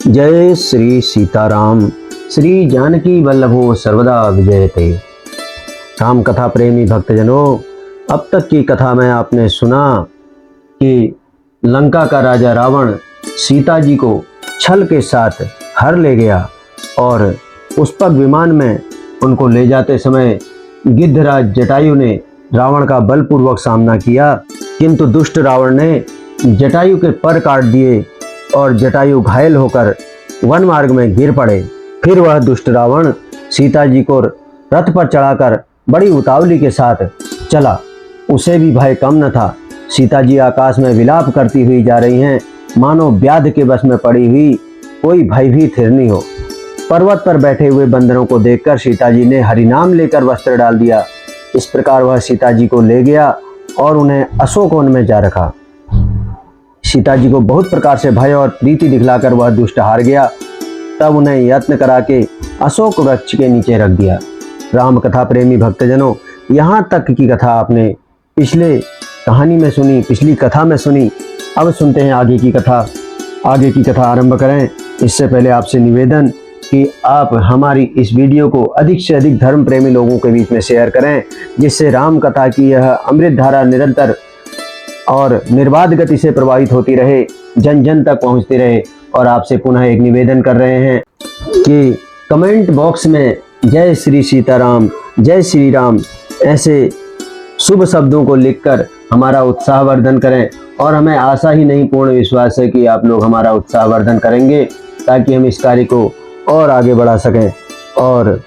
जय श्री सीताराम। श्री जानकी वल्लभो सर्वदा विजयते। राम कथा प्रेमी भक्तजनों, अब तक की कथा में आपने सुना कि लंका का राजा रावण सीता जी को छल के साथ हर ले गया और पुष्पक विमान में उनको ले जाते समय गिद्धराज जटायु ने रावण का बलपूर्वक सामना किया, किंतु दुष्ट रावण ने जटायु के पर काट दिए और जटायु घायल होकर वन मार्ग में गिर पड़े। फिर वह दुष्ट रावण सीता जी को रथ पर चढ़ाकर बड़ी उतावली के साथ चला। उसे भी भय कम न था। सीता जी आकाश में विलाप करती हुई जा रही हैं, मानो व्याध के बस में पड़ी हुई कोई भयभीत हिरनी हो। पर्वत पर बैठे हुए बंदरों को देखकर सीता जी ने हरिनाम लेकर वस्त्र डाल दिया। इस प्रकार वह सीता जी को ले गया और उन्हें अशोक वन में जा रखा। सीता जी को बहुत प्रकार से भय और प्रीति दिखलाकर वह दुष्ट हार गया। तब उन्हें यत्न करा के अशोक वृक्ष के नीचे रख दिया। राम कथा प्रेमी भक्तजनों, यहाँ तक की कथा आपने पिछले कहानी में सुनी, पिछली कथा में सुनी। अब सुनते हैं आगे की कथा। आगे की कथा आरंभ करें इससे पहले आपसे निवेदन कि आप हमारी इस वीडियो को अधिक से अधिक धर्म प्रेमी लोगों के बीच में शेयर करें, जिससे राम कथा की यह अमृत धारा निरंतर और निर्बाध गति से प्रवाहित होती रहे, जन जन तक पहुंचती रहे। और आपसे पुनः एक निवेदन कर रहे हैं कि कमेंट बॉक्स में जय श्री सीताराम, जय श्री राम ऐसे शुभ शब्दों को लिखकर हमारा उत्साहवर्धन करें। और हमें आशा ही नहीं पूर्ण विश्वास है कि आप लोग हमारा उत्साहवर्धन करेंगे, ताकि हम इस कार्य को और आगे बढ़ा सकें और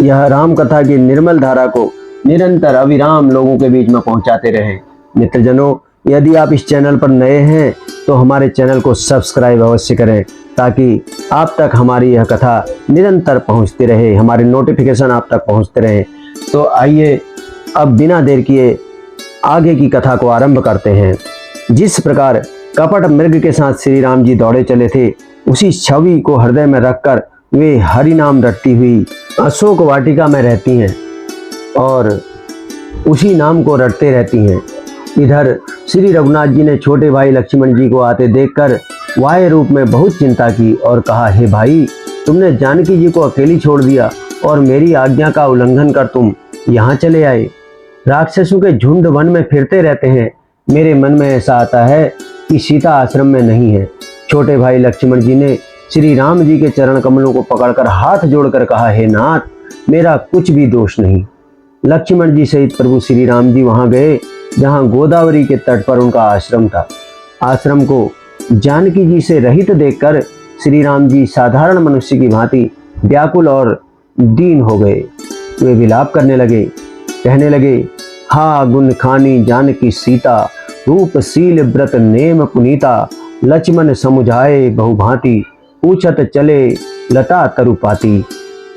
यह राम कथा की निर्मल धारा को निरंतर अविराम लोगों के बीच में पहुंचाते रहें। मित्रजनों, यदि आप इस चैनल पर नए हैं तो हमारे चैनल को सब्सक्राइब अवश्य करें, ताकि आप तक हमारी यह कथा निरंतर पहुंचती रहे, हमारे नोटिफिकेशन आप तक पहुंचते रहें। तो आइए अब बिना देर किए आगे की कथा को आरंभ करते हैं। जिस प्रकार कपट मृग के साथ श्री राम जी दौड़े चले थे, उसी छवि को हृदय में रखकर वे हरि नाम रटती हुई अशोक वाटिका में रहती हैं और उसी नाम को रटते रहती हैं। इधर श्री रघुनाथ जी ने छोटे भाई लक्ष्मण जी को आते देखकर वाह्य रूप में बहुत चिंता की और कहा, हे भाई, तुमने जानकी जी को अकेली छोड़ दिया और मेरी आज्ञा का उल्लंघन कर तुम यहाँ चले आए। राक्षसों के झुंड वन में फिरते रहते हैं। मेरे मन में ऐसा आता है कि सीता आश्रम में नहीं है। छोटे भाई लक्ष्मण जी ने श्री राम जी के चरण कमलों को पकड़कर हाथ जोड़कर कहा, हे नाथ, मेरा कुछ भी दोष नहीं। लक्ष्मण जी सहित प्रभु श्री राम जी वहां गए जहां गोदावरी के तट पर उनका आश्रम था। आश्रम को जानकी जी से रहित देखकर श्री राम जी साधारण मनुष्य की भांति व्याकुल और दीन हो गए। वे विलाप करने लगे, कहने लगे, हा गुण खानी जानकी सीता, रूपशील व्रत नेम पुनीता, लक्ष्मण समुझाए बहुभांति, पूछत चले लता तरुपाती।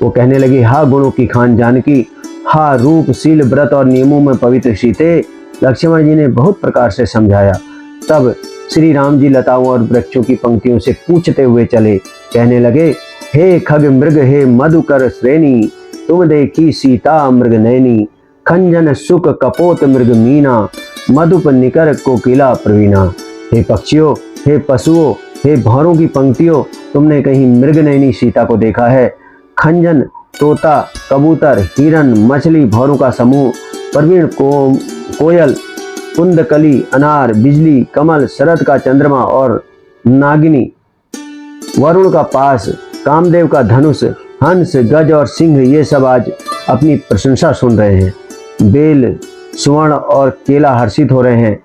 वो कहने लगे, हा गुणों की खान जानकी, हा रूपशील व्रत और नियमों में पवित्र सीते। लक्ष्मण जी ने बहुत प्रकार से समझाया। तब श्री राम जी लताओं और वृक्षों की पंक्तियों से पूछते हुए चले, कहने लगे, हे खग मृग, हे मधुकर श्रेणी, तुम देखी सीता मृग नैनी, खंजन सुख कपोत मृग मीना, मधुप निकर कोकिला प्रवीणा। हे पक्षियों, हे पशुओं, हे भौरों की पंक्तियों, तुमने कहीं मृग नैनी सीता को देखा है? खंजन, तोता, कबूतर, हिरन, मछली, भौरों का समूह, प्रवीण कोयल, कुंदकली, अनार, बिजली, कमल, शरद का चंद्रमा और नागिनी, वरुण का पास, कामदेव का धनुष, हंस, गज और सिंह, ये सब आज अपनी प्रशंसा सुन रहे हैं। बेल, सुवर्ण और केला हर्षित हो रहे हैं।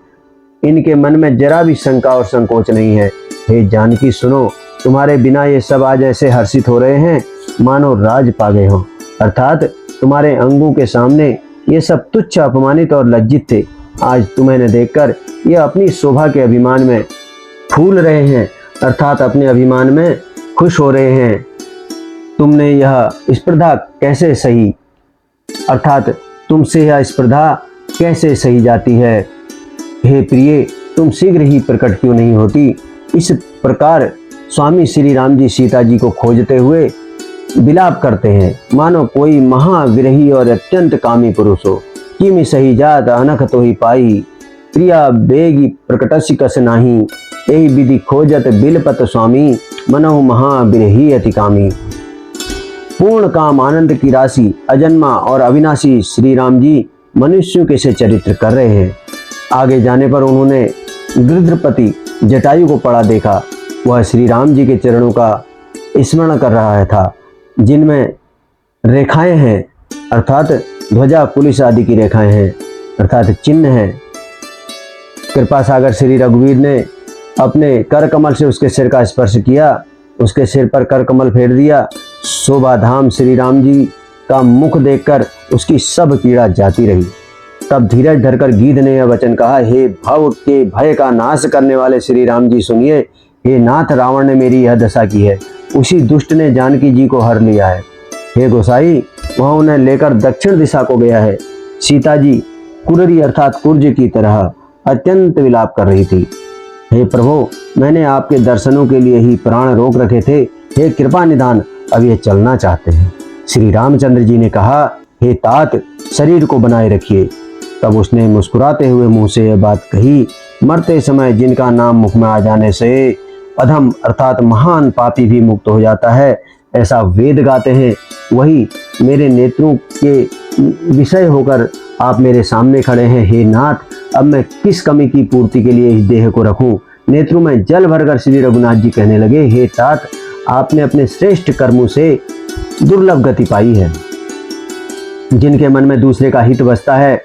इनके मन में जरा भी शंका और संकोच नहीं है। हे जानकी सुनो, तुम्हारे बिना ये सब आज ऐसे हर्षित हो रहे हैं मानो राज पा गए हो। अर्थात तुम्हारे अंगों के सामने ये सब तुच्छ, अपमानित और लज्जित थे। आज तुम्हें देखकर ये अपनी शोभा के अभिमान में फूल रहे हैं, अर्थात अपने अभिमान में खुश हो रहे हैं। तुमने यह स्पर्धा कैसे सही, अर्थात तुमसे यह स्पर्धा कैसे सही जाती है? हे प्रिय, तुम शीघ्र ही प्रकट क्यों नहीं होती? इस प्रकार स्वामी श्री राम जी सीता जी को खोजते हुए विलाप करते हैं, मानो कोई महाविरही और अत्यंत कामी पुरुष हो। किमि सही जात अनख तो ही पाई, प्रिया बेगी प्रकटसी कस नाही, यही विधि खोजत बिलपत स्वामी, मनहु महाबिरही अतिकामी। पूर्ण काम आनंद की राशि अजन्मा और अविनाशी श्री राम जी मनुष्यों के से चरित्र कर रहे हैं। आगे जाने पर उन्होंने गृध्रपति जटायु को पड़ा देखा। वह श्री राम जी के चरणों का स्मरण कर रहा था, जिनमें रेखाएं हैं अर्थात ध्वजा पुलिस आदि की रेखाएं हैं अर्थात चिन्ह हैं। कृपा सागर श्री रघुवीर ने अपने कर कमल से उसके सिर का स्पर्श किया, उसके सिर पर कर कमल फेर दिया। शोभा धाम श्री राम जी का मुख देखकर उसकी सब पीड़ा जाती रही। तब धीरज धरकर गीध ने यह वचन कहा, हे भव के भय का नाश करने वाले श्री राम जी सुनिए। हे नाथ, रावण ने मेरी यह दशा की है, उसी दुष्ट ने जानकी जी को हर लिया है। हे गोसाई, वह उन्हें लेकर दक्षिण दिशा को गया है। सीता जी कुररी अर्थात कुर्ज की तरह अत्यंत विलाप कर रही थी। हे प्रभु, मैंने आपके दर्शनों के लिए ही प्राण रोक रखे थे। हे कृपा निधान, अब ये चलना चाहते हैं। श्री रामचंद्र जी ने कहा, हे तात, शरीर को बनाए रखिए। तब उसने मुस्कुराते हुए मुंह से यह बात कही, मरते समय जिनका नाम मुख में आ जाने से अधम अर्थात महान पापी भी मुक्त हो जाता है, ऐसा वेद गाते हैं, वही मेरे नेत्रों के विषय होकर आप मेरे सामने खड़े हैं। हे नाथ, अब मैं किस कमी की पूर्ति के लिए इस देह को रखूं? नेत्रों में जल भरकर श्री रघुनाथ जी कहने लगे, हे तात, आपने अपने श्रेष्ठ कर्मों से दुर्लभ गति पाई है। जिनके मन में दूसरे का हित बसता है,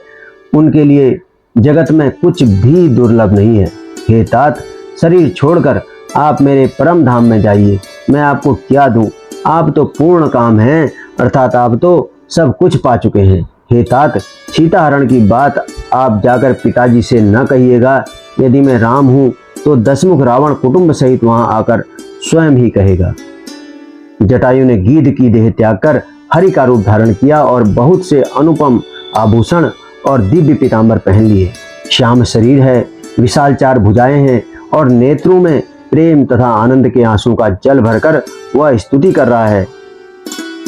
उनके लिए जगत में कुछ भी दुर्लभ नहीं है। हे तात, शरीर छोड़कर आप मेरे परम धाम में जाइए। मैं आपको क्या दूं? आप तो पूर्ण काम हैं अर्थात आप तो सब कुछ पा चुके हैं। हे तात, सीता हरण की बात आप जाकर पिताजी से न कहिएगा। यदि मैं राम हूं तो दशमुख रावण कुटुंब सहित वहां आकर स्वयं ही कहेगा। जटायु ने गीध की देह त्याग कर हरि का रूप धारण किया और बहुत से अनुपम आभूषण और दिव्य पीतांबर पहन लिए। श्याम शरीर है, विशाल चार भुजाएं हैं और नेत्रों में प्रेम तथा आनंद के आंसू का जल भरकर वह स्तुति कर रहा है।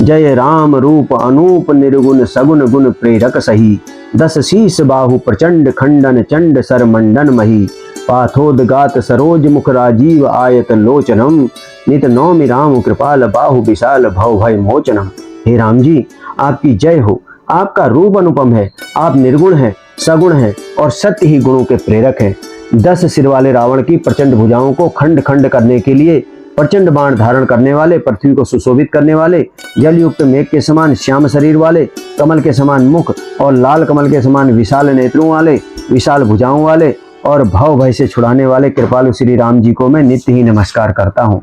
जय राम रूप अनूप निर्गुण सगुण गुण प्रेरक सही, दस शीस बाहु प्रचंड खंडन चंड सर मंडन मही, पाथोदगात सरोज मुख राजीव आयत लोचनम, नित नौमि राम कृपाल बाहु विशाल भव भय मोचनम। हे राम जी, आपकी जय हो। आपका रूप अनुपम है, आप निर्गुण हैं, सगुण हैं और सत्य ही गुणों के प्रेरक हैं। 10 सिर वाले रावण की प्रचंड भुजाओं को खंड खंड करने के लिए प्रचंड बाण धारण करने वाले, पृथ्वी को सुशोभित करने वाले, जल युक्त मेघ के समान श्याम शरीर वाले, कमल के समान मुख और लाल कमल के समान विशाल नेत्रों वाले, विशाल भुजाओं वाले और भव भय से छुड़ाने वाले कृपालु श्री राम जी को मैं नित्य ही नमस्कार करता हूँ।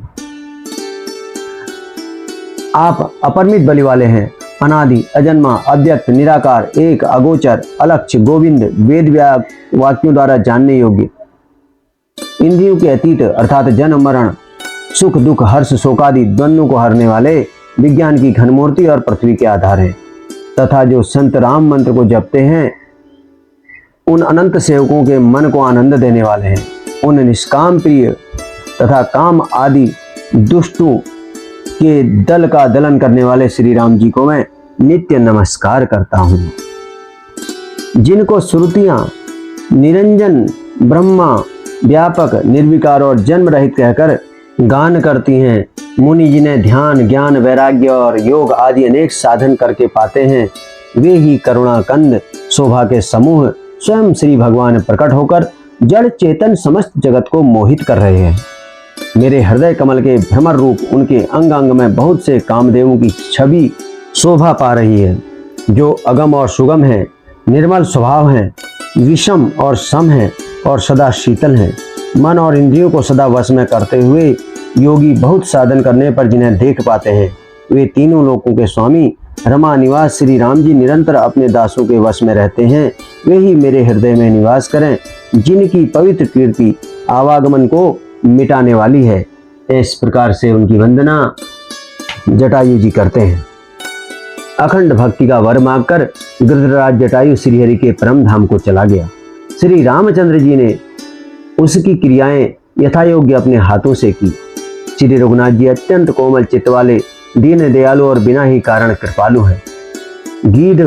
आप अपरिमित बलि वाले हैं, अनादि अजन्मा अव्यक्त निराकार एक अगोचर अलक्ष्य गोविंद वेद वाक्यों द्वारा जानने योग्य, इंद्रियों के अतीत अर्थात जन्म मरण सुख दुख हर्ष शोकादि द्वंद्वों को हरने वाले, विज्ञान की घनमूर्ति और पृथ्वी के आधार हैं तथा जो संत राम मंत्र को जपते हैं उन अनंत सेवकों के मन को आनंद देने वाले हैं। उन निष्काम प्रिय तथा काम आदि दुष्टों के दल का दलन करने वाले श्री राम जी को मैं नित्य नमस्कार करता हूँ। जिनको श्रुतियाँ निरंजन ब्रह्मा व्यापक निर्विकार और जन्म रहित कहकर गान करती हैं, मुनि जिन्हें ध्यान ज्ञान वैराग्य और योग आदि अनेक साधन करके पाते हैं, वे ही करुणा कंद शोभा के समूह स्वयं श्री भगवान प्रकट होकर जड़ चेतन समस्त जगत को मोहित कर रहे हैं। मेरे हृदय कमल के भ्रमर रूप उनके अंग अंग में बहुत से कामदेवों की छवि शोभा पा रही है, जो अगम और सुगम है, निर्मल स्वभाव है, विषम और सम है और सदा शीतल है। मन और इंद्रियों को सदा वश में करते हुए योगी बहुत साधन करने पर जिन्हें देख पाते हैं, वे तीनों लोकों के स्वामी रमा निवास श्री राम जी निरंतर अपने दासों के वश में रहते हैं। वे ही मेरे हृदय में निवास करें, जिनकी पवित्र कीर्ति आवागमन को मिटाने वाली है। इस प्रकार से उनकी वंदना जटायु जी करते हैं। अखंड भक्ति का वर मांगकर गृधराज जटायु श्रीहरि के परम धाम को चला गया। श्री रामचंद्र जी ने उसकी क्रियाएं यथायोग्य अपने हाथों से की। श्री रघुनाथ जी अत्यंत कोमल चित्त वाले, दीन दयालु और बिना ही कारण कृपालु हैं। गीध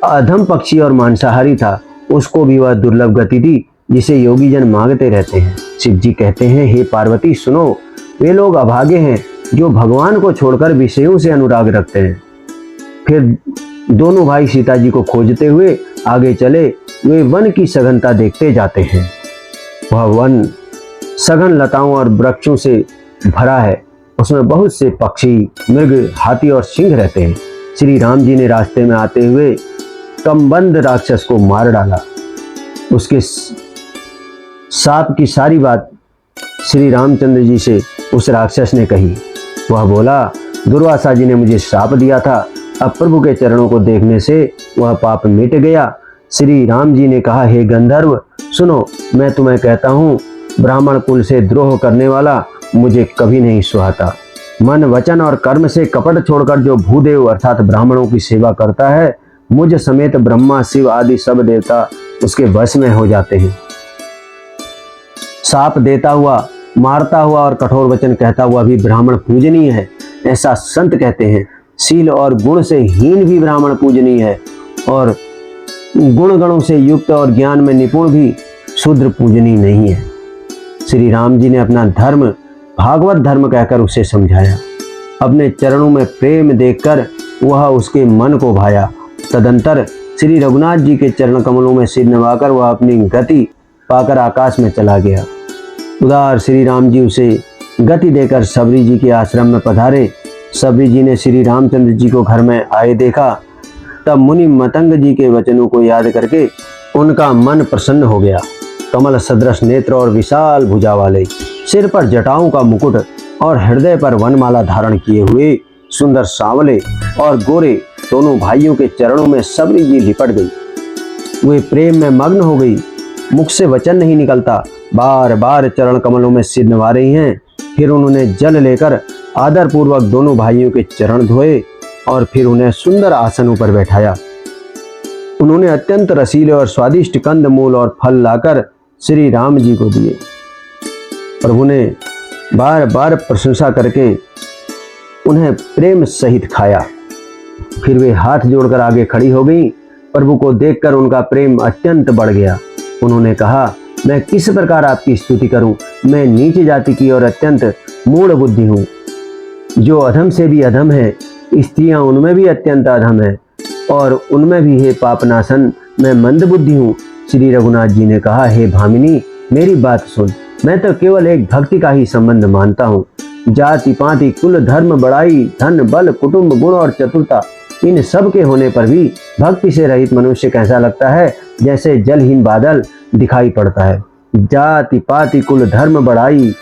अधम पक्षी और मांसाहारी था, उसको भी वह दुर्लभ गति दी जिसे योगी जन मांगते रहते हैं। शिव जी कहते हैं, हे पार्वती सुनो, वे लोग अभागे हैं जो भगवान को छोड़कर विषयों से अनुराग रखते हैं। फिर दोनों भाई सीता जी को खोजते हुए आगे चले। वे वन की सघनता देखते जाते हैं। वह वन सघन लताओं और वृक्षों से भरा है। उसमें बहुत से पक्षी, मृग, हाथी और सिंह रहते हैं। श्री राम जी ने रास्ते में आते हुए कमबंद राक्षस को मार डाला। उसके सांप की सारी बात श्री रामचंद्र जी से उस राक्षस ने कही। वह बोला, दुर्वासा जी ने मुझे श्राप दिया था, अब प्रभु के चरणों को देखने से वह पाप मिट गया। श्री राम जी ने कहा, हे गंधर्व सुनो, मैं तुम्हें कहता हूँ, ब्राह्मण कुल से द्रोह करने वाला मुझे कभी नहीं सुहाता। मन, वचन और कर्म से कपट छोड़कर जो भूदेव अर्थात ब्राह्मणों की सेवा करता है, मुझ समेत ब्रह्मा, शिव आदि सब देवता उसके वश में हो जाते हैं। साप देता हुआ, मारता हुआ और कठोर वचन कहता हुआ भी ब्राह्मण पूजनीय है, ऐसा संत कहते हैं। शील और गुण से हीन भी ब्राह्मण पूजनीय है, और गुण गणों से युक्त और ज्ञान में निपुण भी शूद्र पूजनीय नहीं है। श्री राम जी ने अपना धर्म भागवत धर्म कहकर उसे समझाया। अपने चरणों में प्रेम देखकर वह उसके मन को भाया। तदंतर श्री रघुनाथ जी के चरण कमलों में सिर नवाकर वह अपनी गति पाकर आकाश में चला गया। उदार श्री राम जी उसे गति देकर सबरी जी के आश्रम में पधारे। सबरी जी ने श्री रामचंद्र जी को घर में आए देखा। तब मुनि मतंग जी के वचनों को याद करके उनका मन प्रसन्न हो गया। कमल सदृश नेत्र और विशाल भुजा वाले, सिर पर जटाओं का मुकुट और हृदय पर वनमाला धारण किए हुए सुंदर सांवले और गोरे दोनों भाइयों के चरणों में सबरी जी लिपट गई। वे प्रेम में मग्न हो गई। मुख से वचन नहीं निकलता, बार बार चरण कमलों में सिर नवा रही हैं। फिर उन्होंने जल लेकर आदर पूर्वक दोनों भाइयों के चरण धोए और फिर उन्हें सुंदर आसनों पर बैठाया। उन्होंने अत्यंत रसीले और स्वादिष्ट कंद मूल और फल लाकर श्री राम जी को दिए। प्रभु ने बार बार प्रशंसा करके उन्हें प्रेम सहित खाया। फिर वे हाथ जोड़कर आगे खड़ी हो गई। प्रभु को देखकर उनका प्रेम अत्यंत बढ़ गया। उन्होंने कहा, मैं किस प्रकार आपकी स्तुति करूं? मैं नीच जाति की और अत्यंत मूढ़ बुद्धि हूँ, जो अधम से भी अधम है। स्त्रियां उनमें भी अत्यंत अधम है, और उनमें भी हे पापनाशन मैं मंद बुद्धि हूँ। श्री रघुनाथ जी ने कहा, हे भामिनी, मेरी बात सुन। मैं तो केवल एक भक्ति का ही संबंध मानता हूँ। जाति पाति कुल धर्म बड़ाई धन बल कुटुंब गुण और चतुरता, इन सब के होने पर भी भक्ति से रहित मनुष्य कैसा लगता है? जैसे जलहीन बादल दिखाई पड़ता है। जाति पाति कुल धर्म बड़ाई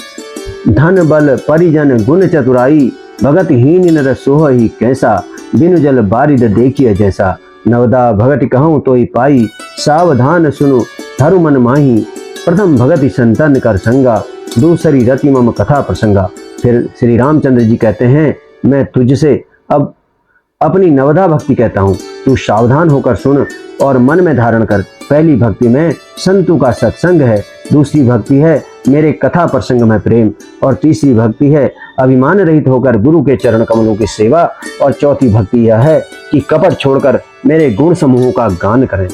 धन बल परिजन गुण चतुराई, भगत हीन नर सोह ही कैसा, बिनु जल बारिद देखिए जैसा। नवदा भगति कहूँ तो ही पाई, सावधान सुनो धरु मन माही। प्रथम भगति संतन कर संगा, दूसरी रति मम कथा प्रसंगा। फिर श्री रामचंद्र जी कहते हैं, मैं तुझसे अब अपनी नवदा भक्ति कहता हूँ, तू सावधान होकर सुन और मन में धारण कर। पहली भक्ति में संतों का सत्संग है, दूसरी भक्ति है मेरे कथा प्रसंग में प्रेम, और तीसरी भक्ति है अभिमान रहित होकर गुरु के चरण कमलों की सेवा, और चौथी भक्ति यह है कि कपट छोड़कर मेरे गुण समूहों का गान करें।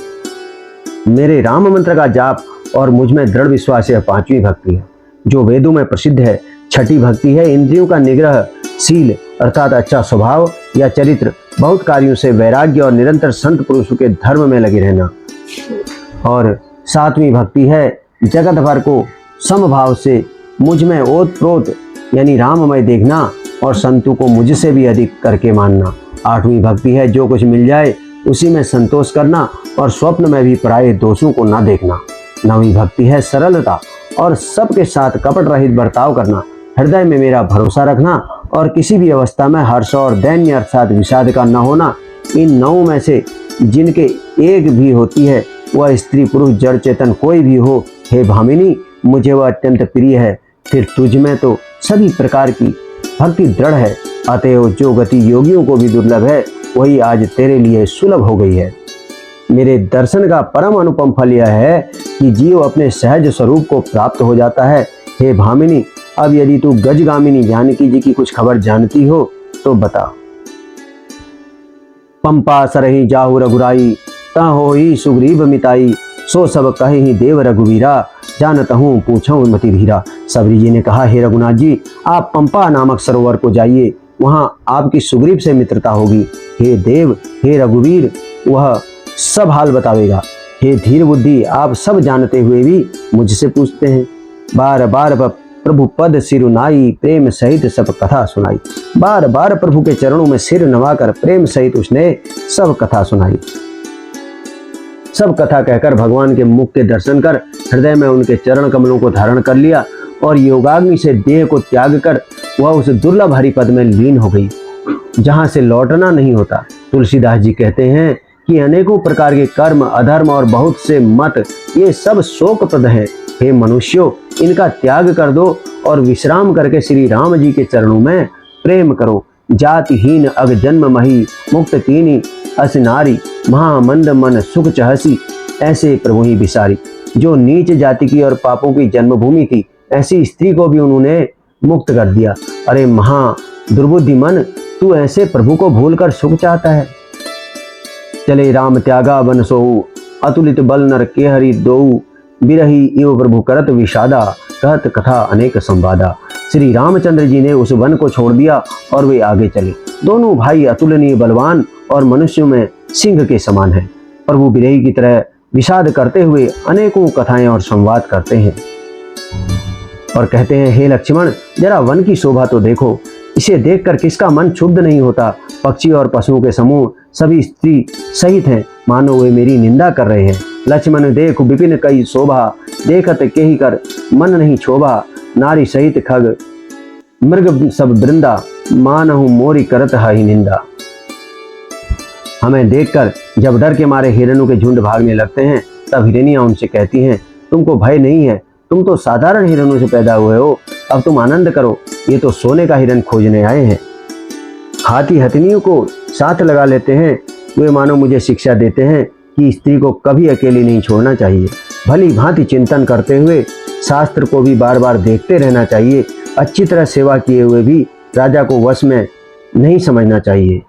मेरे राम मंत्र का जाप और मुझ में दृढ़ विश्वास यह पांचवी भक्ति है, जो वेदों में प्रसिद्ध है। छठी भक्ति है इंद्रियों का निग्रह, शील अर्थात अच्छा स्वभाव या चरित्र, बहुत कार्यों से वैराग्य और निरंतर संत पुरुषों के धर्म में लगे रहना। और सातवीं भक्ति है जगत भर को समभाव से मुझ में ओत प्रोत यानी राममय देखना, और संतों को मुझसे भी अधिक करके मानना। आठवीं भक्ति है जो कुछ मिल जाए उसी में संतोष करना, और स्वप्न में भी पराये दोषों को न देखना। नवीं भक्ति है सरलता और सबके साथ कपट रहित बर्ताव करना, हृदय में मेरा भरोसा रखना, और किसी भी अवस्था में हर्ष और दैन्य अर्थात विषाद का न होना। इन नौ में से जिनके एक भी होती है, वह स्त्री पुरुष जड़ चेतन कोई भी हो, हे भामिनी, मुझे वह अत्यंत प्रिय है। फिर तुझ में तो सभी प्रकार की भक्ति दृढ़ है, अतएव जो गति योगियों को भी दुर्लभ है, वही आज तेरे लिए सुलभ हो गई है। मेरे दर्शन का परम अनुपम फल यह है कि जीव अपने सहज स्वरूप को प्राप्त हो जाता है। हे भामिनी, अब यदि तू गजगामिनी जानकी जी की कुछ खबर जानती हो तो बता। पंपा सरही जाहु रघुराई, ता हो ही सुग्रीव मिताई, सो सब कहे ही देव रघुवीरा, जानत हूँ पूछूं मति धीरा। सबरी जी ने कहा, हे रघुनाथ जी, आप पंपा नामक सरोवर को जाइए, वहां आपकी सुग्रीव से मित्रता होगी। हे देव, हे रघुवीर, वह सब हाल बतावेगा। हे धीर बुद्धि, आप सब जानते हुए भी मुझसे पूछते हैं। बार बार प्रभु पद सिरुनाई, प्रेम सहित सब कथा सुनाई। बार बार प्रभु के चरणों में सिर नवाकर प्रेम सहित उसने सब कथा सुनाई। सब कथा कहकर भगवान के मुख के दर्शन कर हृदय में उनके चरण कमलों को धारण कर लिया और योगाग्नि से देह को त्याग कर वह उस दुर्लभ हरि पद में लीन हो गई, जहां से लौटना नहीं होता। तुलसीदास जी कहते हैं कि अनेकों प्रकार के कर्म, अधर्म और बहुत से मत, ये सब शोकप्रद हैं। हे मनुष्यों, इनका त्याग कर दो और विश्राम करके श्री राम जी के चरणों में प्रेम करो। जातिहीन अग जन्म मही, मुक्त कीनी अस नारी, महामंद मन सुख चहसी, ऐसे प्रभु ही बिसारी। जो नीच जाति की और पापों की जन्मभूमि थी, ऐसी स्त्री को भी उन्होंने मुक्त कर दिया। अरे महा दुर्बुद्धि मन, तू ऐसे प्रभु को भूलकर सुख चाहता है। चले राम त्यागा बन सोऊ, अतुलित बल नर के हरि दोऊ, बिरही इव प्रभु करत विषादा, कहत कथा अनेक संवादा। श्री रामचंद्र जी ने उस वन को छोड़ दिया और वे आगे चले। दोनों भाई अतुलनीय बलवान और मनुष्यों में सिंह के समान हैं। प्रभु बिरही की तरह विषाद करते हुए अनेकों कथाएं और संवाद करते हैं और कहते हैं, हे लक्ष्मण, जरा वन की शोभा तो देखो। इसे देखकर किसका मन क्षुब्ध नहीं होता। पक्षी और पशुओं के समूह सभी स्त्री सहित हैं, मानो वे मेरी निंदा कर रहे हैं। लक्ष्मण देख विपिन कई शोभा, देखत केहि कर मन नहीं क्षोभा। नारी सहित खग मृग सब वृंदा, मानहु मोरी करत हहि निंदा। हमें देखकर जब डर के मारे हिरणों के झुंड भागने लगते हैं, तब हिरनियां उनसे कहती हैं, तुमको भय नहीं है, तुम तो साधारण हिरणों से पैदा हुए हो, अब तुम आनंद करो, ये तो सोने का हिरण खोजने आए हैं। हाथी हथनियों को साथ लगा लेते हैं। वे मानो मुझे शिक्षा देते हैं कि स्त्री को कभी अकेली नहीं छोड़ना चाहिए। भली भांति चिंतन करते हुए शास्त्र को भी बार बार देखते रहना चाहिए। अच्छी तरह सेवा किए हुए भी राजा को वश में नहीं समझना चाहिए।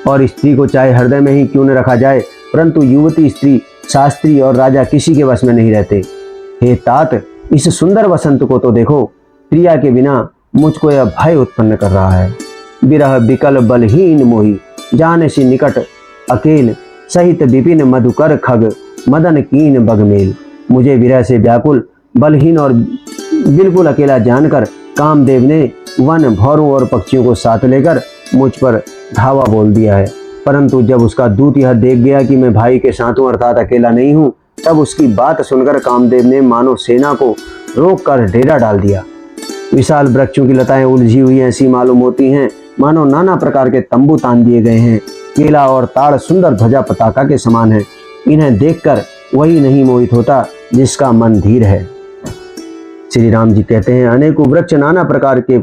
और स्त्री को चाहे हृदय में ही क्यों न रखा जाए, परंतु युवती, स्त्री, शास्त्री और राजा किसी के वश में नहीं रहते। हे तात, इस सुंदर वसंत को तो देखो, प्रिया के बिना मुझको यह भय उत्पन्न कर रहा है। बिरह बिकल बलहीन मोही, जाने सी निकट अकेल, सहित विपिन मधुकर खग, मदन कीन बगमेल। मुझे विरह से व्याकुल, बलहीन और बिल्कुल अकेला जानकर कामदेव ने वन, भौरों और पक्षियों को साथ लेकर मुझ पर धावा बोल दिया है। परंतु जब उसका दूत यह देख गया कि मैं भाई के साथ हूं, अर्थात अकेला नहीं हूं, तब उसकी बात सुनकर कामदेव ने मानो सेना को रोककर डेरा डाल दिया। विशाल वृक्षों की लताएं उलझी हुई ऐसी मालूम होती हैं, मानो नाना प्रकार के तंबू तान दिए गए हैं। केला और ताड़ सुंदर ध्वजा पताका के समान है। इन्हें देखकर वही नहीं मोहित होता जिसका मन धीर है। श्री राम जी कहते हैं, अनेकों वृक्ष नाना प्रकार के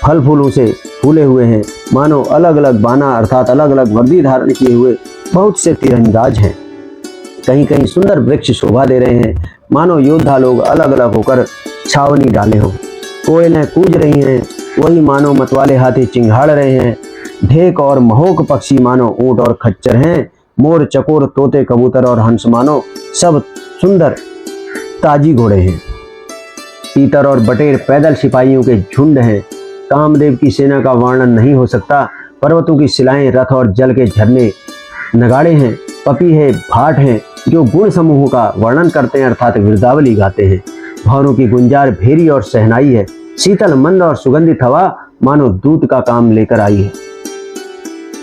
फल फूलों से फूले हुए हैं, मानो अलग अलग बाना अर्थात अलग अलग वर्दी धारण किए हुए बहुत से तीरंदाज हैं। कहीं कहीं सुंदर वृक्ष शोभा दे रहे हैं, मानो योद्धा लोग अलग अलग होकर छावनी डाले हों। कोयलें कूज रही हैं, वही मानो मतवाले हाथी चिंघाड़ रहे हैं। ढेक और महोक पक्षी मानो ऊंट और खच्चर हैं। मोर, चकोर, तोते, कबूतर और हंस मानो सब सुंदर ताजी घोड़े हैं। तीतर और बटेर पैदल सिपाहियों के झुंड हैं। कामदेव की सेना का वर्णन नहीं हो सकता। पर्वतों की शिलाएं, रथ और जल के झरने, नगाड़े हैं, पपीहे, भाट हैं, जो गुण समूहों का वर्णन करते हैं अर्थात वृंदावली गाते हैं। भौरों की गुंजार भेरी और सहनाई है। शीतल, मंद और सुगंधित हवा मानो दूत का काम लेकर आई है।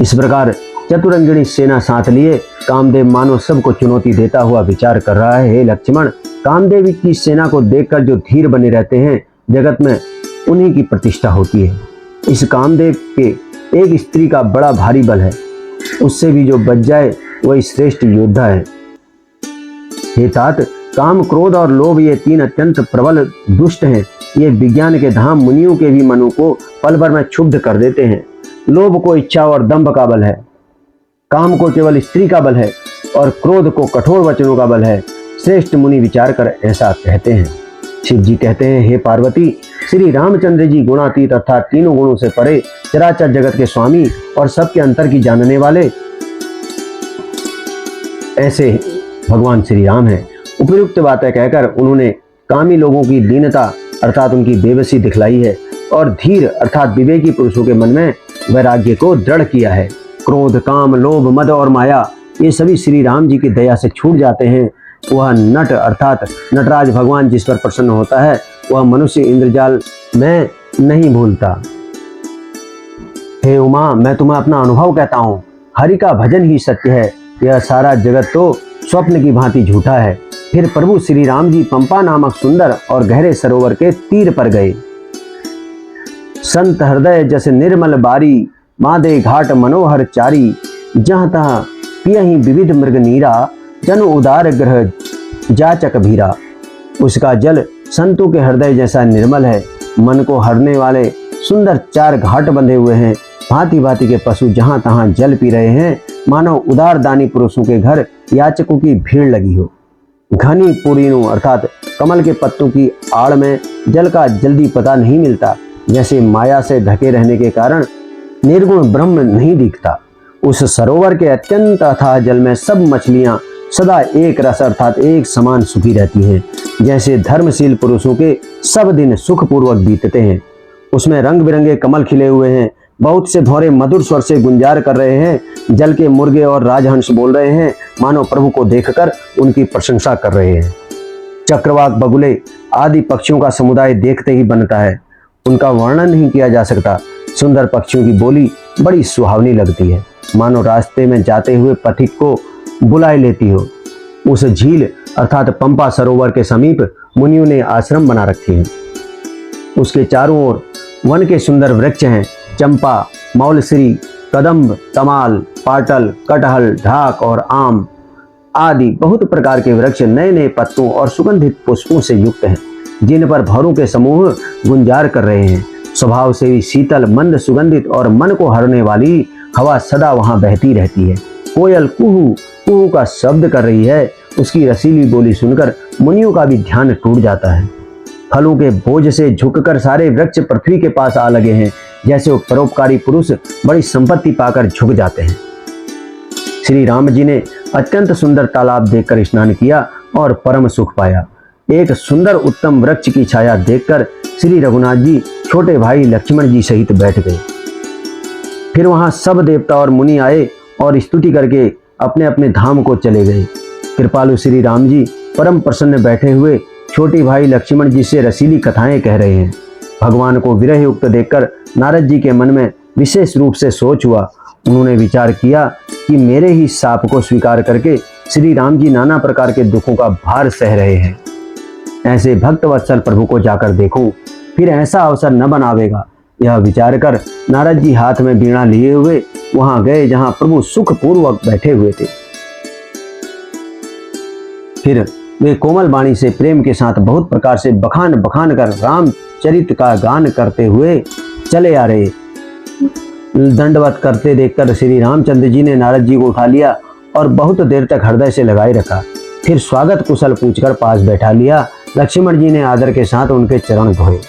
इस प्रकार चतुरंगिणी सेना साथ लिए कामदेव मानो सबको चुनौती देता हुआ विचार कर रहा है। हे लक्ष्मण, कामदेव की सेना को देखकर जो धीर बने रहते हैं, जगत में उन्हीं की प्रतिष्ठा होती है। इस कामदेव के एक स्त्री का बड़ा भारी बल है, उससे भी जो बच जाए वही श्रेष्ठ योद्धा है। हे तात, काम, क्रोध और लोभ ये तीन अत्यंत प्रबल दुष्ट हैं। ये विज्ञान के धाम मुनियों के भी मनों को पल भर में क्षुब्ध कर देते हैं। लोभ को इच्छा और दंभ का बल है, काम को केवल स्त्री का बल है और क्रोध को कठोर वचनों का बल है। श्रेष्ठ मुनि विचार कर ऐसा कहते हैं। शिव जी कहते हैं, हे पार्वती, श्री रामचंद्र जी गुणातीत अर्थात तीनों गुणों से परे, चराचर जगत के स्वामी और सबके अंतर की जानने वाले, ऐसे भगवान श्री राम हैं। उपयुक्त बातें कहकर उन्होंने कामी लोगों की दीनता अर्थात उनकी बेबसी दिखलाई है और धीर अर्थात विवेकी पुरुषों के मन में वैराग्य को दृढ़ किया है। क्रोध, काम, लोभ, मद और माया ये सभी श्री राम जी की दया से छूट जाते हैं। वह नट अर्थात नटराज भगवान जिस पर प्रसन्न होता है वह मनुष्य इंद्रजाल में नहीं भूलता। हे उमा, मैं तुम्हें अपना अनुभव कहता हूँ, हरि का भजन ही सत्य है, यह सारा जगत तो स्वप्न की भांति झूठा है। फिर प्रभु श्री राम जी पंपा नामक सुंदर और गहरे सरोवर के तीर पर गए। संत हृदय जस निर्मल बारी, मादे घाट मनोहर चारी, जहाँ तहाँ पियहि विविध मृग नीरा, जन उदार ग्रह जाचक भीरा। उसका जल संतों के हृदय जैसा निर्मल है। मन को हरने वाले सुंदर 4 घाट बंधे हुए हैं। भांति भांति के पशु जहाँ तहाँ जल पी रहे हैं, मानो उदार दानी पुरुषों के घर याचकों की भीड़ लगी हो। घनी पुरीणों अर्थात कमल के पत्तों की आड़ में जल का जल्दी पता नहीं मिलता। जैसे माया से ढके रहने के कारण निर्गुण ब्रह्म नहीं दिखता। उस सरोवर के अत्यंत अथाह जल में सब मछलियां सदा एक रस अर्थात एक समान सुखी रहती हैं। जैसे धर्मशील पुरुषों के सब दिन सुखपूर्वक बीतते हैं। उसमें रंग बिरंगे कमल खिले हुए हैं। बहुत से भौरे मधुर स्वर से गुंजार कर रहे हैं। जल के मुर्गे और राजहंस बोल रहे हैं, मानो प्रभु को देखकर उनकी प्रशंसा कर रहे हैं। चक्रवाक, बगुले आदि पक्षियों का समुदाय देखते ही बनता है, उनका वर्णन नहीं किया जा सकता। सुंदर पक्षियों की बोली बड़ी सुहावनी लगती है, मानो रास्ते में जाते हुए पथिक को बुलाए लेती हो। उस झील अर्थात पंपा सरोवर के समीप मुनियों ने आश्रम बना रखे हैं। उसके चारों ओर वन के सुंदर वृक्ष हैं। चंपा, मौलश्री, कदम्ब, तमाल, पाटल, कटहल, ढाक और आम आदि बहुत प्रकार के वृक्ष नए नए पत्तों और सुगंधित पुष्पों से युक्त हैं, जिन पर भौरों के समूह गुंजार कर रहे हैं। स्वभाव से भी शीतल, मंद, सुगंधित और मन को हरने वाली हवा सदा वहां बहती रहती है। कोयल कुहू कुहू का शब्द कर रही है। उसकी रसीली बोली सुनकर मुनियों का भी ध्यान टूट जाता है। फलों के बोझ से झुककर सारे वृक्ष पृथ्वी के पास आ लगे हैं, जैसे वो परोपकारी पुरुष बड़ी संपत्ति पाकर झुक जाते हैं। श्री राम जी ने अत्यंत सुंदर तालाब देखकर स्नान किया और परम सुख पाया। एक सुंदर उत्तम वृक्ष की छाया देखकर श्री रघुनाथ जी छोटे भाई लक्ष्मण जी सहित बैठ गए। फिर वहां सब देवता और मुनि आए और स्तुति करके अपने अपने धाम को चले गए। कृपालु श्री राम जी परम प्रसन्न बैठे हुए छोटे भाई लक्ष्मण जी से रसीली कथाएं कह रहे हैं। भगवान को विरह युक्त देखकर नारद जी के मन में विशेष रूप से सोच हुआ। उन्होंने विचार किया कि मेरे ही शाप को स्वीकार करके श्री राम जी नाना प्रकार के दुखों का भार सह रहे हैं। ऐसे भक्त वत्सल प्रभु को जाकर देखूं, फिर ऐसा अवसर न बनावेगा। यह विचार कर नारद जी हाथ में वीणा लिए हुए वहां गए जहां प्रभु सुखपूर्वक बैठे हुए थे। फिर वे कोमल वाणी से प्रेम के साथ बहुत प्रकार से बखान बखान कर रामचरित का गान करते हुए चले आ रहे। दंडवत करते देखकर श्री रामचंद्र जी ने नारद जी को उठा लिया और बहुत देर तक हृदय से लगाए रखा। फिर स्वागत कुशल पूछकर पास बैठा लिया। लक्ष्मण जी ने आदर के साथ उनके चरण धोए।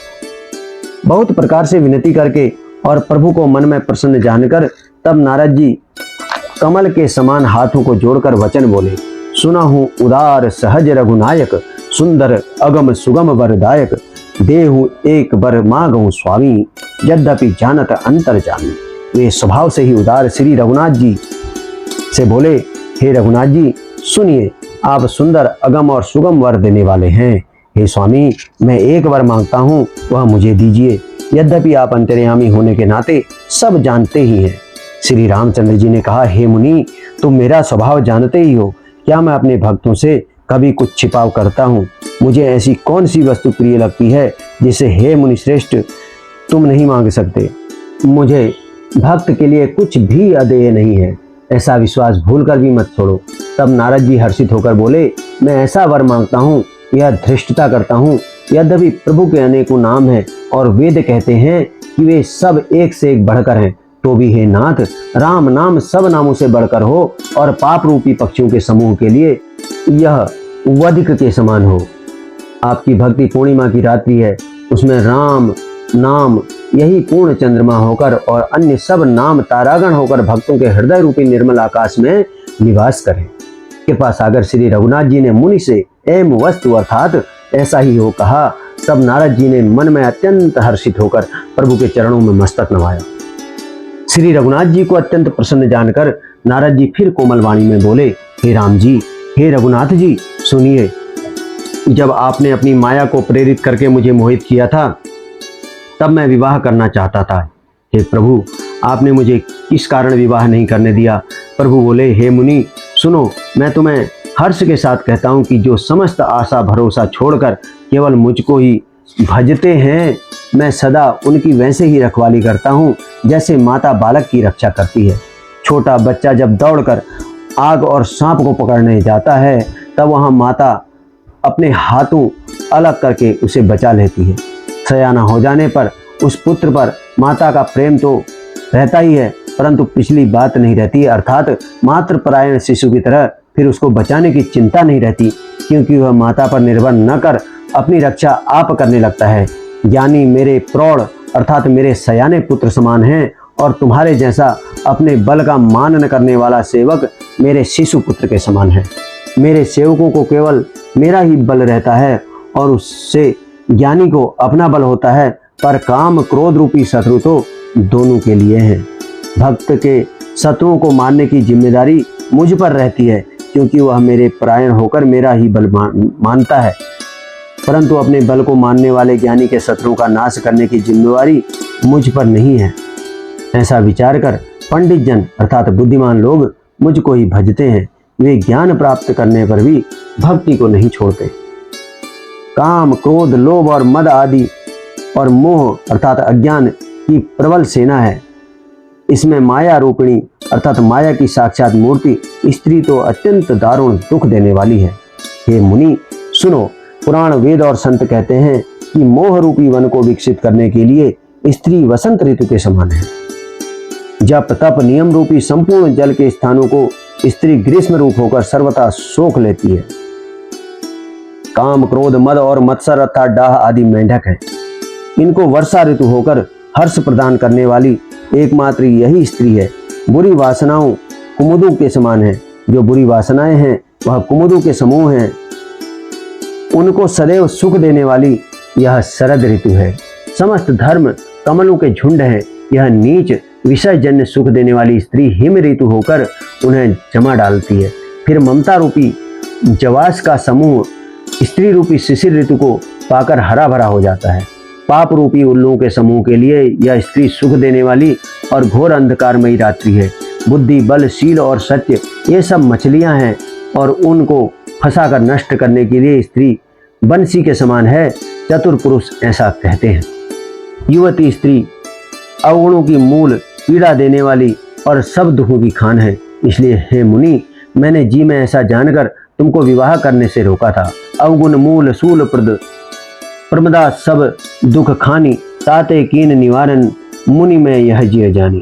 बहुत प्रकार से विनती करके और प्रभु को मन में प्रसन्न जानकर तब नारद जी कमल के समान हाथों को जोड़कर वचन बोले। सुना हूँ उदार सहज रघुनायक, सुंदर अगम सुगम वरदायक, देहु एक बर मांगहु स्वामी, यद्यपि जानत अंतर जामी। वे स्वभाव से ही उदार श्री रघुनाथ जी से बोले, हे रघुनाथ जी सुनिए, आप सुंदर अगम और सुगम वर देने वाले हैं। हे स्वामी, मैं एक वर मांगता हूँ, वह मुझे दीजिए। यद्यपि आप अंतर्यामी होने के नाते सब जानते ही हैं। श्री रामचंद्र जी ने कहा, हे मुनि, तुम मेरा स्वभाव जानते ही हो। क्या मैं अपने भक्तों से कभी कुछ छिपाव करता हूँ? मुझे ऐसी कौन सी वस्तु प्रिय लगती है जिसे हे मुनि श्रेष्ठ तुम नहीं मांग सकते? मुझे भक्त के लिए कुछ भी अदेय नहीं है, ऐसा विश्वास भूलकर भी मत छोड़ो। तब नारद जी हर्षित होकर बोले, मैं ऐसा वर मांगता हूँ, यह धृष्टता करता हूँ। यद्यपि प्रभु के अनेकों नाम हैं और वेद कहते हैं कि वे सब एक से एक बढ़कर हैं, तो भी हे नाथ, राम नाम सब नामों से बढ़कर हो और पाप रूपी पक्षियों के समूह के लिए यह वधिक के समान हो। आपकी भक्ति पूर्णिमा की रात्रि है, उसमें राम नाम यही पूर्ण चंद्रमा होकर और अन्य सब नाम तारागण होकर भक्तों के हृदय रूपी निर्मल आकाश में निवास करें। कृपा सागर श्री रघुनाथ जी ने मुनि से एम वस्तु अर्थात ऐसा ही हो कहा। तब नारद जी ने मन में अत्यंत हर्षित होकर प्रभु के चरणों में मस्तक नवाया। श्री रघुनाथ जी को अत्यंत प्रसन्न जानकर नारद जी फिर कोमल वाणी में बोले, हे राम जी, हे रघुनाथ जी, सुनिए। जब आपने अपनी माया को प्रेरित करके मुझे मोहित किया था, तब मैं विवाह करना चाहता था। हे प्रभु, आपने मुझे किस कारण विवाह नहीं करने दिया? प्रभु बोले, हे मुनि सुनो, मैं तुम्हें हर्ष के साथ कहता हूँ कि जो समस्त आशा भरोसा छोड़कर केवल मुझको ही भजते हैं, मैं सदा उनकी वैसे ही रखवाली करता हूँ जैसे माता बालक की रक्षा करती है। छोटा बच्चा जब दौड़कर आग और सांप को पकड़ने जाता है, तब वहाँ माता अपने हाथों अलग करके उसे बचा लेती है। सयाना हो जाने पर उस पुत्र पर माता का प्रेम तो रहता ही है, परंतु पिछली बात नहीं रहती, अर्थात मातृ परायण शिशु की तरह फिर उसको बचाने की चिंता नहीं रहती, क्योंकि वह माता पर निर्भर न कर अपनी रक्षा आप करने लगता है। ज्ञानी मेरे प्रौढ़ अर्थात मेरे सयाने पुत्र समान हैं, और तुम्हारे जैसा अपने बल का मान न करने वाला सेवक मेरे शिशु पुत्र के समान है। मेरे सेवकों को केवल मेरा ही बल रहता है, और उससे ज्ञानी को अपना बल होता है, पर काम क्रोध रूपी शत्रु तो दोनों के लिए हैं। भक्त के शत्रुओं को मारने की जिम्मेदारी मुझ पर रहती है, क्योंकि वह मेरे परायण होकर मेरा ही बल मानता है, परंतु अपने बल को मानने वाले ज्ञानी के शत्रुओं का नाश करने की जिम्मेदारी मुझ पर नहीं है। ऐसा विचार कर पंडित जन अर्थात बुद्धिमान लोग मुझको ही भजते हैं। वे ज्ञान प्राप्त करने पर भी भक्ति को नहीं छोड़ते। काम क्रोध लोभ और मद आदि और मोह अर्थात अज्ञान की प्रबल सेना है। इसमें माया रूपिणी अर्थात माया की साक्षात मूर्ति स्त्री तो अत्यंत दारुण दुख देने वाली है। हे मुनि सुनो, पुराण वेद और संत कहते हैं कि मोह रूपी वन को विकसित करने के लिए स्त्री वसंत ऋतु के समान है। जप तप नियम रूपी संपूर्ण जल के स्थानों को स्त्री ग्रीष्म रूप होकर सर्वथा सोख लेती है। काम क्रोध मद और मत्सर अर्थात डाह आदि मेंढक है। इनको वर्षा ऋतु होकर हर्ष प्रदान करने वाली एकमात्र यही स्त्री है। बुरी वासनाओं कुमुदों के समान है। जो बुरी वासनाएं हैं वह कुमुदों के समूह हैं। उनको सदैव सुख देने वाली यह शरद ऋतु है। समस्त धर्म कमलों के झुंड हैं। यह नीच विषय जन्य सुख देने वाली स्त्री हिम ऋतु होकर उन्हें जमा डालती है। फिर ममता रूपी जवास का समूह स्त्री रूपी शिशिर ऋतु को पाकर हरा भरा हो जाता है। पाप रूपी उल्लुओं के समूह के लिए यह स्त्री सुख देने वाली और घोर अंधकारमयी रात्रि है। बुद्धि बल शील और सत्य ये सब मछलियां हैं, और उनको फंसाकर नष्ट करने के लिए स्त्री बंसी के समान है। चतुर पुरुष ऐसा कहते हैं। युवती स्त्री अवगुणों की मूल पीड़ा देने वाली और सब दुखों की खान है। इसलिए हे मुनि, मैंने जी में ऐसा जानकर तुमको विवाह करने से रोका था। अवगुण मूल सूल प्रमदा सब दुख खानी, ताते कीन निवारण मुनि में यह जिय जानी।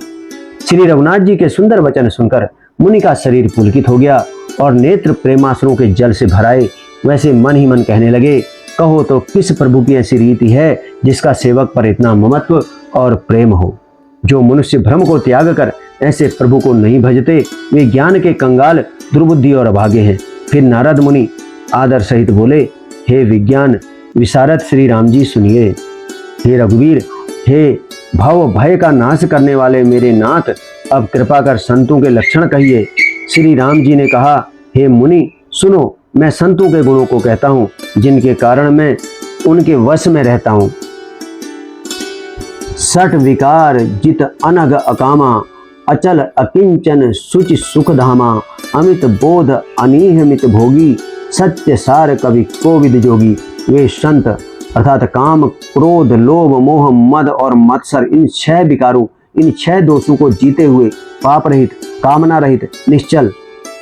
श्री रघुनाथ जी के सुंदर वचन सुनकर मुनि का शरीर पुलकित हो गया और नेत्र प्रेमाश्रुओं के जल से भराए। वैसे मन ही मन कहने लगे, कहो तो किस प्रभु की ऐसी रीति है जिसका सेवक पर इतना ममत्व और प्रेम हो। जो मनुष्य भ्रम को त्याग कर ऐसे प्रभु को नहीं भजते, वे ज्ञान के कंगाल दुर्बुद्धि और अभागे हैं। फिर नारद मुनि आदर सहित बोले, हे विज्ञान विशारद श्री राम जी सुनिए। हे रघुवीर, हे भव भय का नाश करने वाले मेरे नाथ, अब कृपा कर संतों के लक्षण कहिए। श्री राम जी ने कहा, हे मुनि सुनो, मैं संतों के गुणों को कहता हूँ, जिनके कारण मैं उनके वश में रहता हूँ। सठ विकार जित अनग अकामा, अचल अकिंचन सुचि सुख धामा, अमित बोध अनिहमित भोगी, सत्य सार कवि कोविद जोगी। वे संत अर्थात काम क्रोध लोभ मोह मद और मत्सर इन 6 विकारों इन 6 दोषों को जीते हुए पाप रहित कामना रहित निश्चल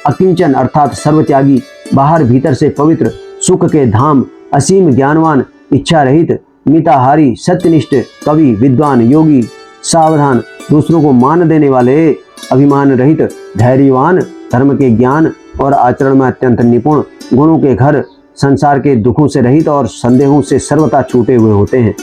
अकिंचन अर्थात सर्वत्यागी बाहर भीतर से पवित्र सुख के धाम असीम ज्ञानवान इच्छा रहित मिताहारी सत्यनिष्ठ कवि विद्वान योगी सावधान दूसरों को मान देने वाले अभिमान रहित धैर्यवान धर्म के ज्ञान और आचरण में अत्यंत निपुण गुणों के घर संसार के दुखों से रहित और संदेहों से सर्वथा छूटे हुए होते हैं।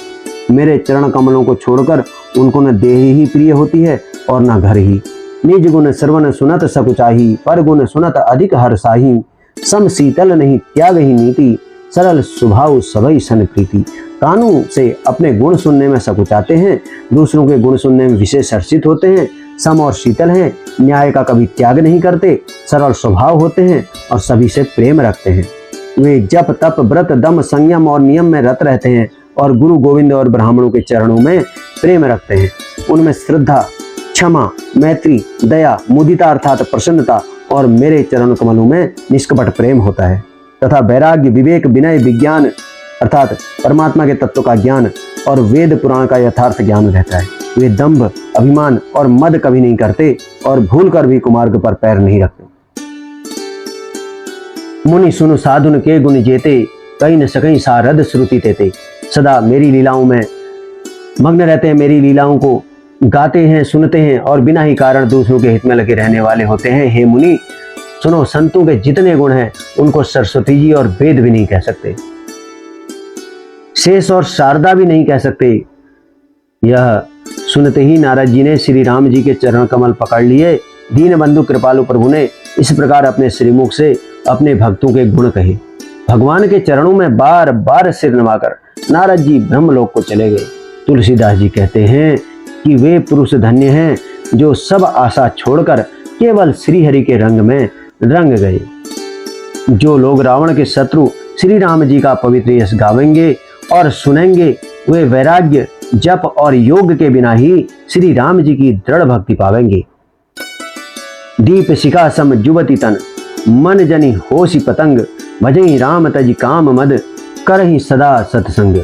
मेरे चरण कमलों को छोड़कर उनको न देह ही प्रिय होती है और न घर ही। निज गुण श्रवण सुनत सकुचाही, पर गुण सुनत अधिक हर्षाही। सम शीतल नहीं त्याग ही नीति, सरल स्वभाव सबई सन प्रीति। कानों से अपने गुण सुनने में सकुचाते हैं, दूसरों के गुण सुनने में विशेष हर्षित होते हैं, सम और शीतल हैं, न्याय का कभी त्याग नहीं करते, सरल स्वभाव होते हैं और सभी से प्रेम रखते हैं। वे जप तप व्रत दम संयम और नियम में रत रहते हैं और गुरु गोविंद और ब्राह्मणों के चरणों में प्रेम रखते हैं। उनमें श्रद्धा, क्षमा, मैत्री, दया, मुदिता अर्थात प्रसन्नता और मेरे चरण कमलों में निष्कपट प्रेम होता है तथा वैराग्य, विवेक, विनय, विज्ञान अर्थात परमात्मा के तत्व का ज्ञान और वेद पुराण का यथार्थ ज्ञान रहता है। वे दंभ, अभिमान और मद कभी नहीं करते और भूल कर भी कुमार्ग पर पैर नहीं रखते। मुनि सुनु साधुन के गुण जेते, कहीं न सकहीं सारद श्रुति तेते। सदा मेरी लीलाओं में मग्न रहते हैं, मेरी लीलाओं को गाते हैं, सुनते हैं और बिना ही कारण दूसरों के हित में लगे रहने वाले होते हैं। हे मुनि सुनो, संतों के जितने गुण हैं उनको सरस्वती जी और वेद भी नहीं कह सकते, शेष और शारदा भी नहीं कह सकते। यह सुनते ही नारद जी ने श्री राम जी के चरण कमल पकड़ लिए। दीन बंधु कृपालु प्रभु ने इस प्रकार अपने श्रीमुख से अपने भक्तों के गुण कहे। भगवान के चरणों में बार बार सिर नवाकर नारद जी ब्रह्मलोक को चले गए। तुलसीदास जी कहते हैं कि वे पुरुष धन्य हैं जो सब आशा छोड़कर केवल श्री हरि के रंग में रंग गए। जो लोग रावण के शत्रु श्री राम जी का पवित्र यश गावेंगे और सुनेंगे, वे वैराग्य, जप और योग के बिना ही श्री राम जी की दृढ़ भक्ति पावेंगे। दीप शिखा सम जुवती तन, मन जनि होसी पतंग। भजई राम तज काम मद, करहि सदा सत्संग।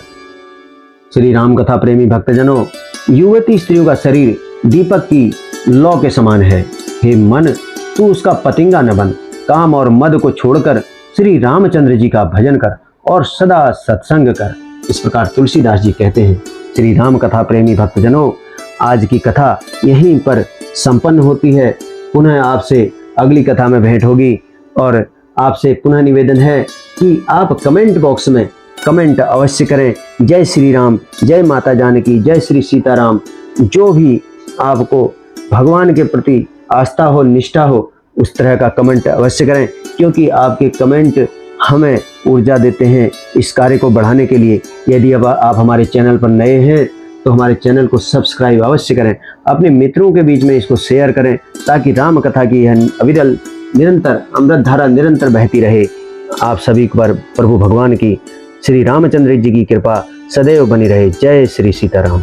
श्री राम कथा प्रेमी भक्तजनों, युवती स्त्रियों का शरीर दीपक की लौ के समान है। हे मन, तू उसका पतिंगा न बन। काम और मद को छोड़कर श्री रामचंद्र जी का भजन कर और सदा सत्संग कर। इस प्रकार तुलसीदास जी कहते हैं। श्री राम कथा प्रेमी भक्तजनों, आज की कथा यहीं पर संपन्न होती है। पुनः आपसे अगली कथा में भेंट होगी और आपसे पुनः निवेदन है कि आप कमेंट बॉक्स में कमेंट अवश्य करें। जय श्री राम, जय माता जानकी, जय श्री सीताराम। जो भी आपको भगवान के प्रति आस्था हो, निष्ठा हो, उस तरह का कमेंट अवश्य करें, क्योंकि आपके कमेंट हमें ऊर्जा देते हैं इस कार्य को बढ़ाने के लिए। यदि अब आप हमारे चैनल पर नए हैं तो हमारे चैनल को सब्सक्राइब अवश्य करें, अपने मित्रों के बीच में इसको शेयर करें, ताकि राम कथा की यह अविरल निरंतर अमृत धारा निरंतर बहती रहे। आप सभी पर प्रभु भगवान की, श्री रामचंद्र जी की कृपा सदैव बनी रहे। जय श्री सीताराम।